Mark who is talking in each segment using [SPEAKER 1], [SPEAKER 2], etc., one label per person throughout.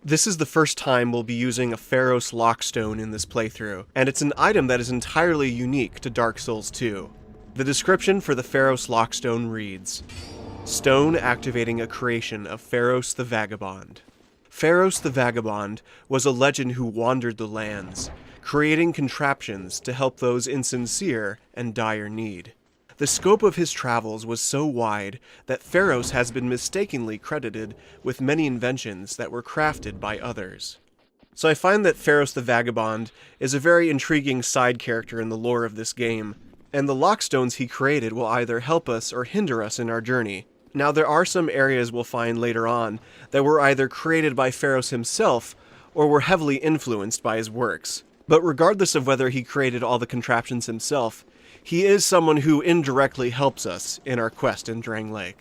[SPEAKER 1] This is the first time we'll be using a Pharos Lockstone in this playthrough, and it's an item that is entirely unique to Dark Souls 2. The description for the Pharos Lockstone reads, "Stone activating a creation of Pharos the Vagabond." Pharos the Vagabond was a legend who wandered the lands, creating contraptions to help those in sincere and dire need. The scope of his travels was so wide that Pharos has been mistakenly credited with many inventions that were crafted by others. So I find that Pharos the Vagabond is a very intriguing side character in the lore of this game, and the lockstones he created will either help us or hinder us in our journey. Now there are some areas we'll find later on that were either created by Pharos himself or were heavily influenced by his works. But regardless of whether he created all the contraptions himself, he is someone who indirectly helps us in our quest in Drang Lake.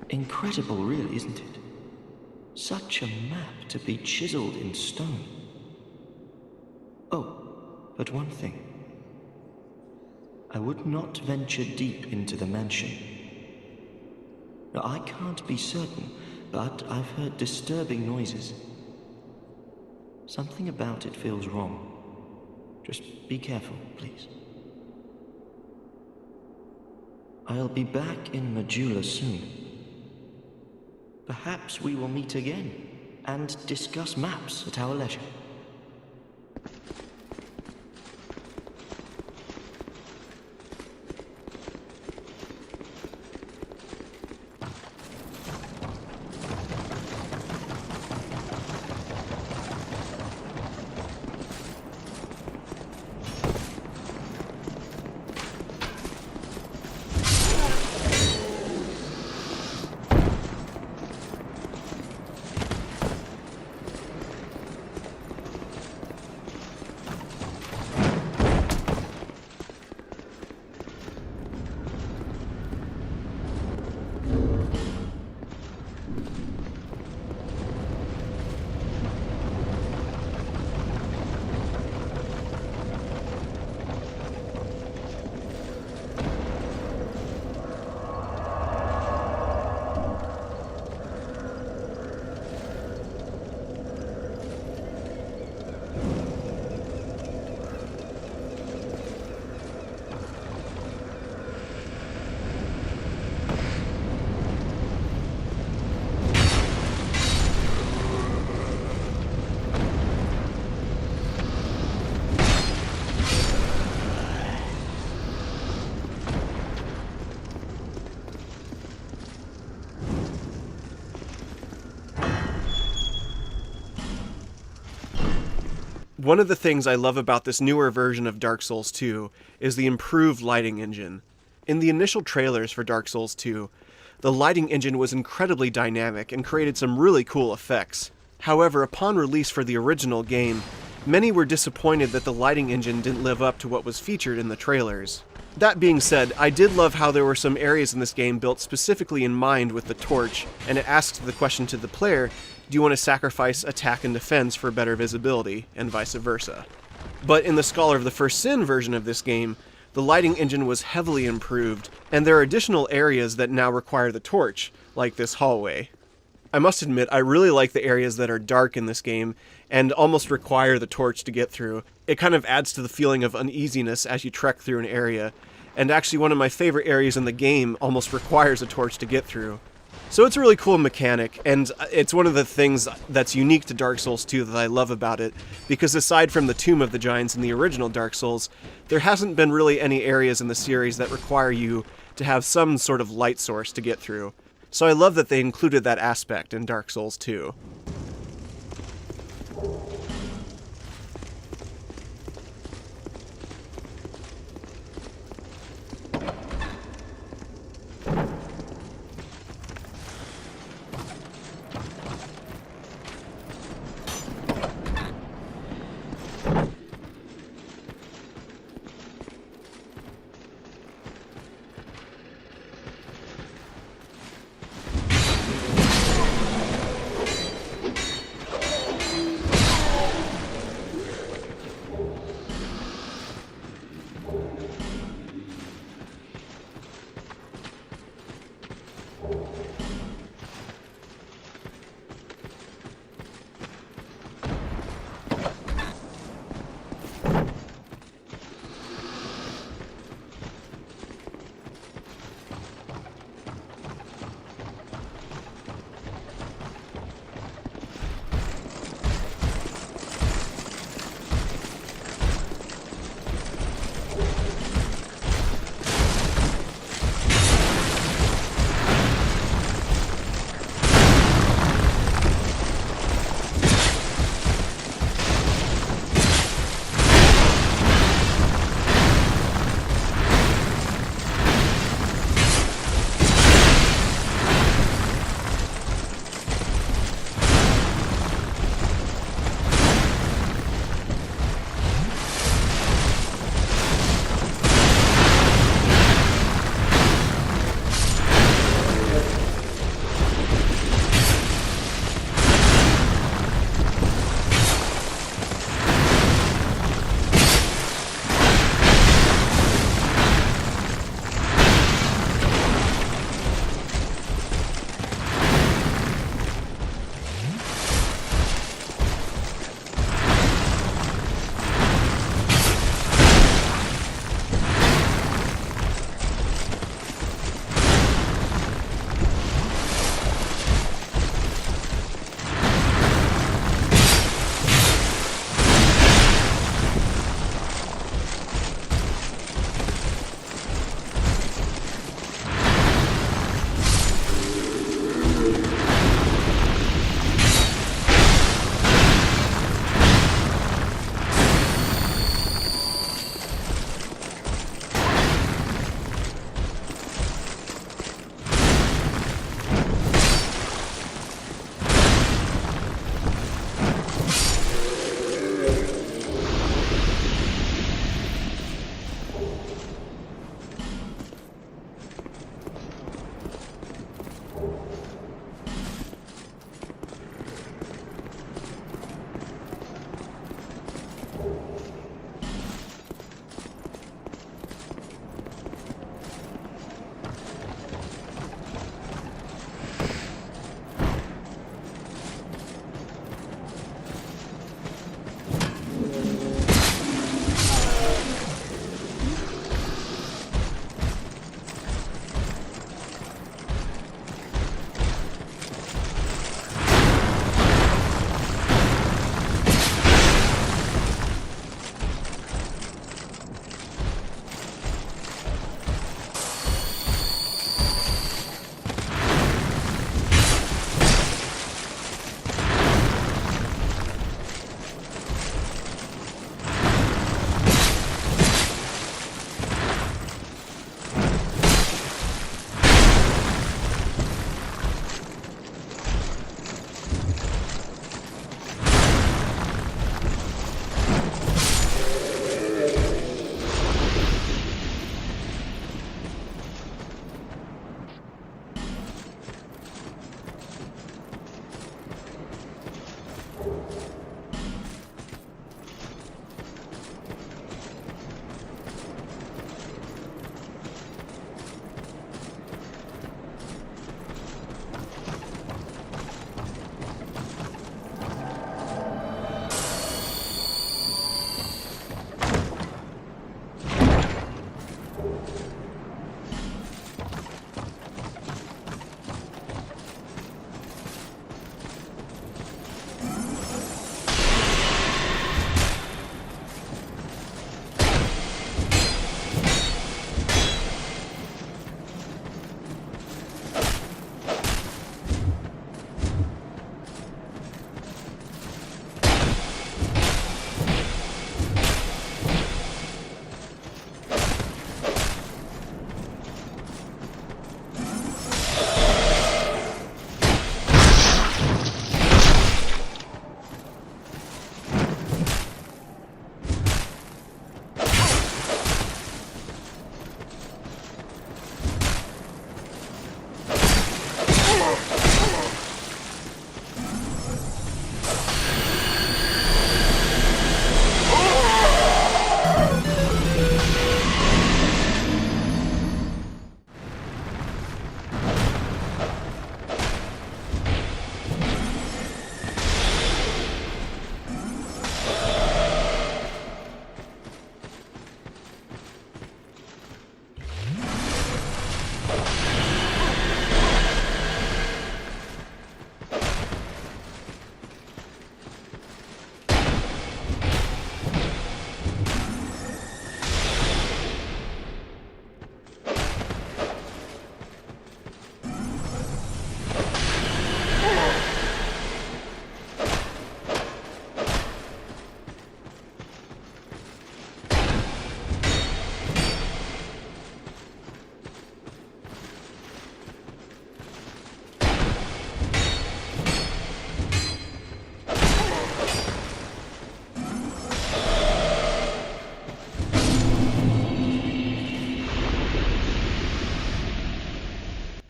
[SPEAKER 2] Incredible, really, isn't it? Such a map to be chiseled in stone. Oh, but one thing. I would not venture deep into the mansion. Now, I can't be certain, but I've heard disturbing noises. Something about it feels wrong. Just be careful, please. I'll be back in Majula soon. Perhaps we will meet again and discuss maps at our leisure.
[SPEAKER 1] One of the things I love about this newer version of Dark Souls 2 is the improved lighting engine. In the initial trailers for Dark Souls 2, the lighting engine was incredibly dynamic and created some really cool effects. However, upon release for the original game, many were disappointed that the lighting engine didn't live up to what was featured in the trailers. That being said, I did love how there were some areas in this game built specifically in mind with the torch, and it asked the question to the player, do you want to sacrifice attack and defense for better visibility, and vice versa. But in the Scholar of the First Sin version of this game, the lighting engine was heavily improved, and there are additional areas that now require the torch, like this hallway. I must admit, I really like the areas that are dark in this game, and almost require the torch to get through. It kind of adds to the feeling of uneasiness as you trek through an area, and actually one of my favorite areas in the game almost requires a torch to get through. So it's a really cool mechanic, and it's one of the things that's unique to Dark Souls 2 that I love about it, because aside from the Tomb of the Giants in the original Dark Souls, there hasn't been really any areas in the series that require you to have some sort of light source to get through. So I love that they included that aspect in Dark Souls 2.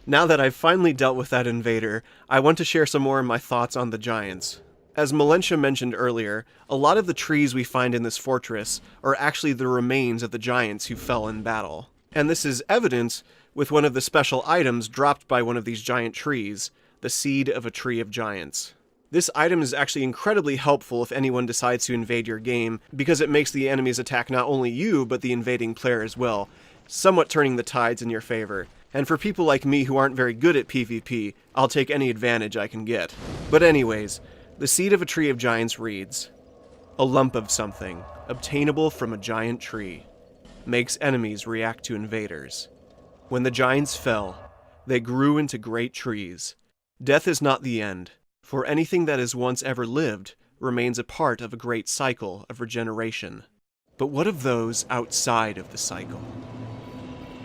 [SPEAKER 1] Now that I've finally dealt with that invader, I want to share some more of my thoughts on the giants. As Melentia mentioned earlier, a lot of the trees we find in this fortress are actually the remains of the giants who fell in battle. And this is evident with one of the special items dropped by one of these giant trees, the seed of a tree of giants. This item is actually incredibly helpful if anyone decides to invade your game, because it makes the enemies attack not only you, but the invading player as well, somewhat turning the tides in your favor. And for people like me who aren't very good at PvP, I'll take any advantage I can get. But anyways, the seed of a tree of giants reads, "A lump of something, obtainable from a giant tree, makes enemies react to invaders. When the giants fell, they grew into great trees. Death is not the end, for anything that has once ever lived remains a part of a great cycle of regeneration. But what of those outside of the cycle?"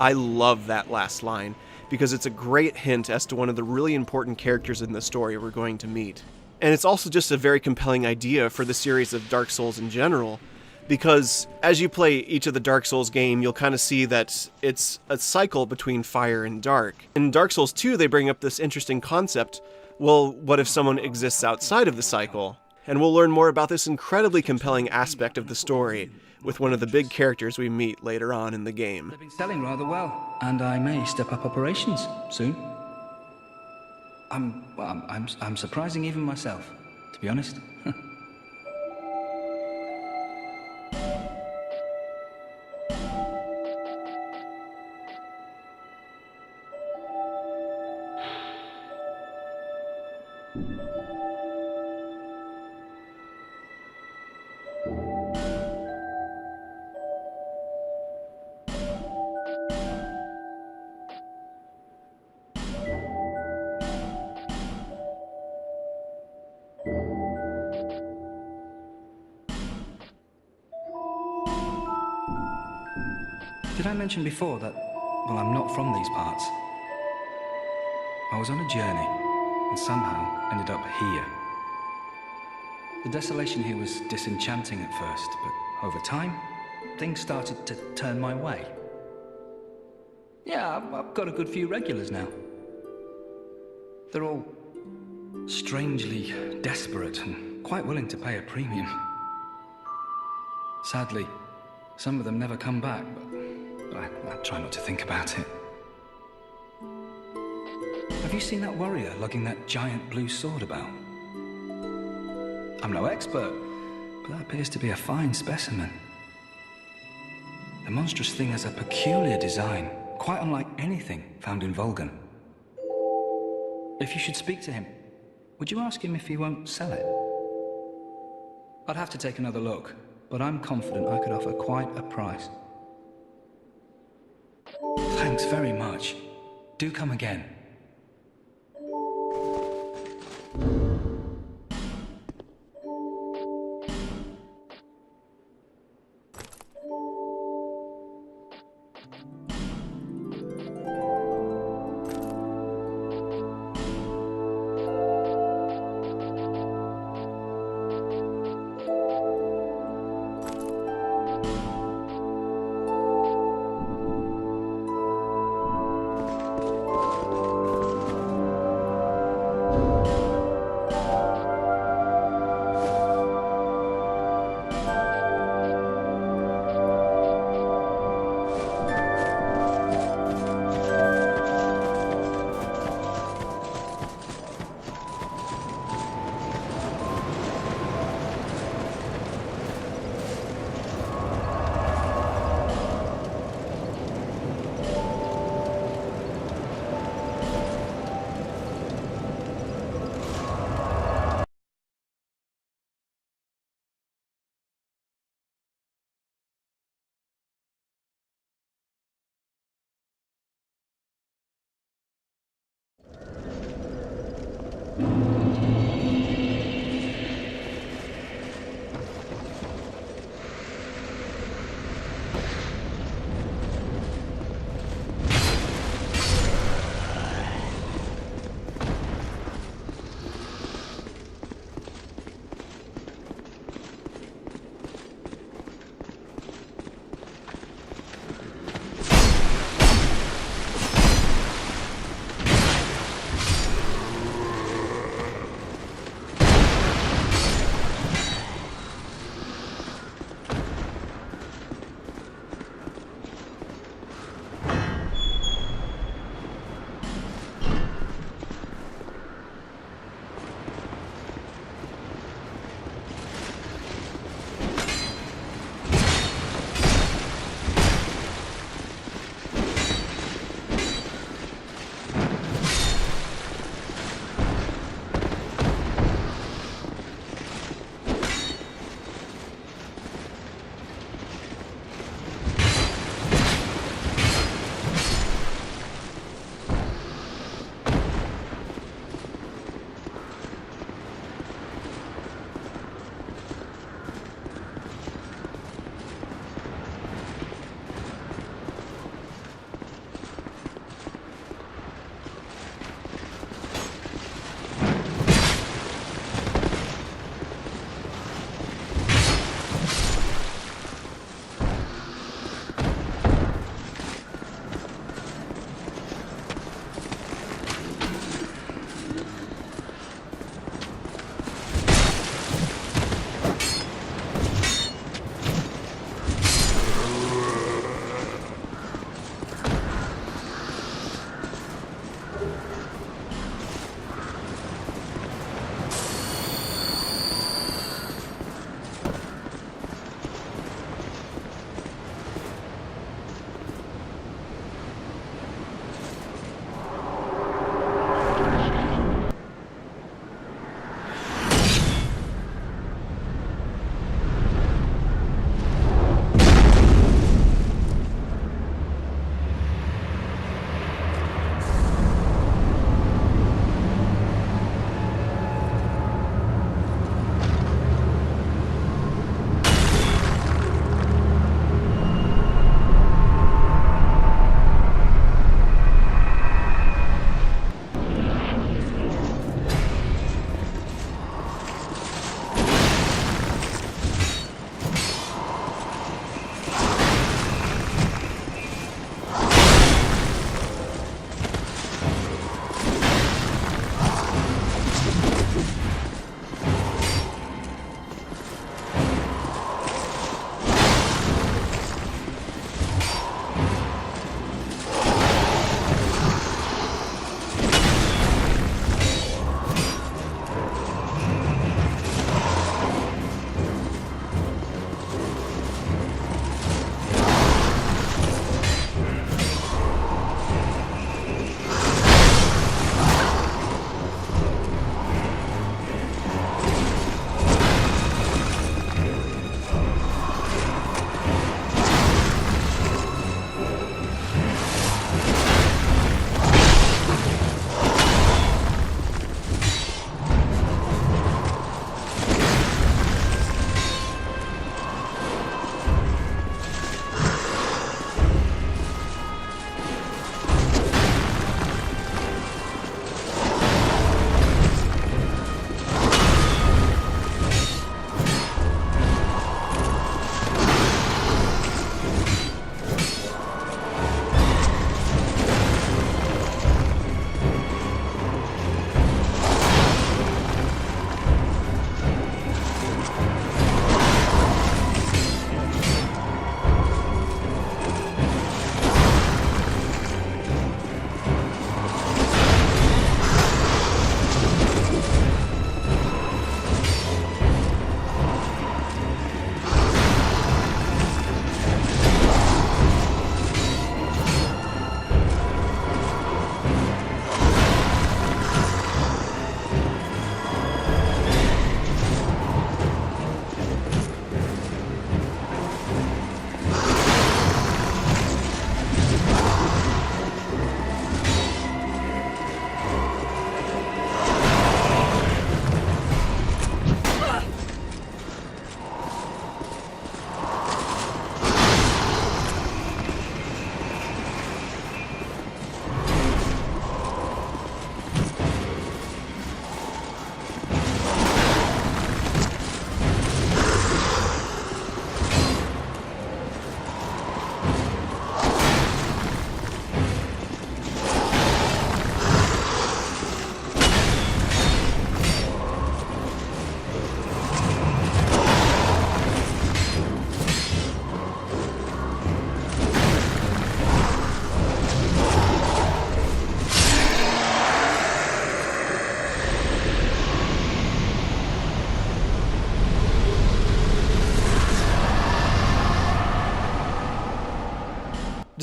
[SPEAKER 1] I love that last line, because it's a great hint as to one of the really important characters in the story we're going to meet. And it's also just a very compelling idea for the series of Dark Souls in general, because as you play each of the Dark Souls game, you'll kind of see that it's a cycle between fire and dark. In Dark Souls 2, they bring up this interesting concept, well, what if someone exists outside of the cycle? And we'll learn more about this incredibly compelling aspect of the story with one of the big characters we meet later on in the game.
[SPEAKER 3] They've been selling rather well, and I may step up operations soon. I'm surprising even myself, to be honest. Did I mention before that, well, I'm not from these parts? I was on a journey, and somehow ended up here. The desolation here was disenchanting at first, but over time, things started to turn my way. Yeah, I've got a good few regulars now. They're all strangely desperate and quite willing to pay a premium. Sadly, some of them never come back, but I try not to think about it. Have you seen that warrior lugging that giant blue sword about? I'm no expert, but that appears to be a fine specimen. The monstrous thing has a peculiar design, quite unlike anything found in Volgan. If you should speak to him, would you ask him if he won't sell it? I'd have to take another look, but I'm confident I could offer quite a price. Thanks very much. Do come again.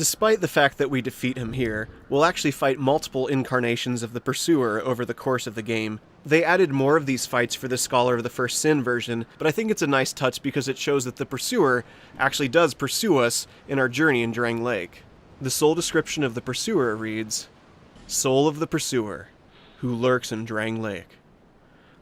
[SPEAKER 1] Despite the fact that we defeat him here, we'll actually fight multiple incarnations of the Pursuer over the course of the game. They added more of these fights for the Scholar of the First Sin version, but I think it's a nice touch because it shows that the Pursuer actually does pursue us in our journey in Drang Lake. The soul description of the Pursuer reads, "Soul of the Pursuer, who lurks in Drang Lake.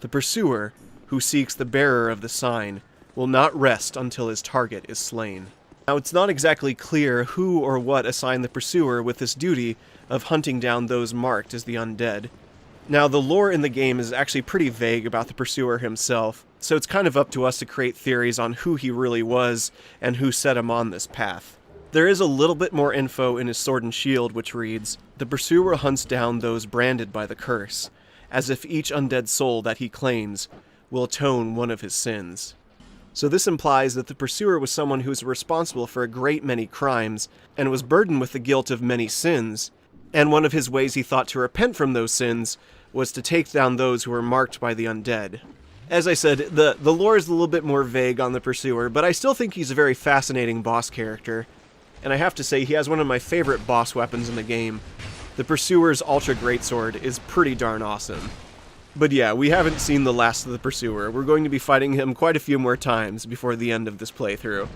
[SPEAKER 1] The Pursuer, who seeks the bearer of the sign, will not rest until his target is slain." Now, it's not exactly clear who or what assigned the Pursuer with this duty of hunting down those marked as the undead. Now, the lore in the game is actually pretty vague about the Pursuer himself, so it's kind of up to us to create theories on who he really was and who set him on this path. There is a little bit more info in his Sword and Shield, which reads, "The Pursuer hunts down those branded by the curse, as if each undead soul that he claims will atone one of his sins." So this implies that the Pursuer was someone who was responsible for a great many crimes, and was burdened with the guilt of many sins, and one of his ways he thought to repent from those sins was to take down those who were marked by the undead. As I said, the lore is a little bit more vague on the Pursuer, but I still think he's a very fascinating boss character, and I have to say he has one of my favorite boss weapons in the game. The Pursuer's Ultra Greatsword is pretty darn awesome. But yeah, we haven't seen the last of the Pursuer. We're going to be fighting him quite a few more times before the end of this playthrough.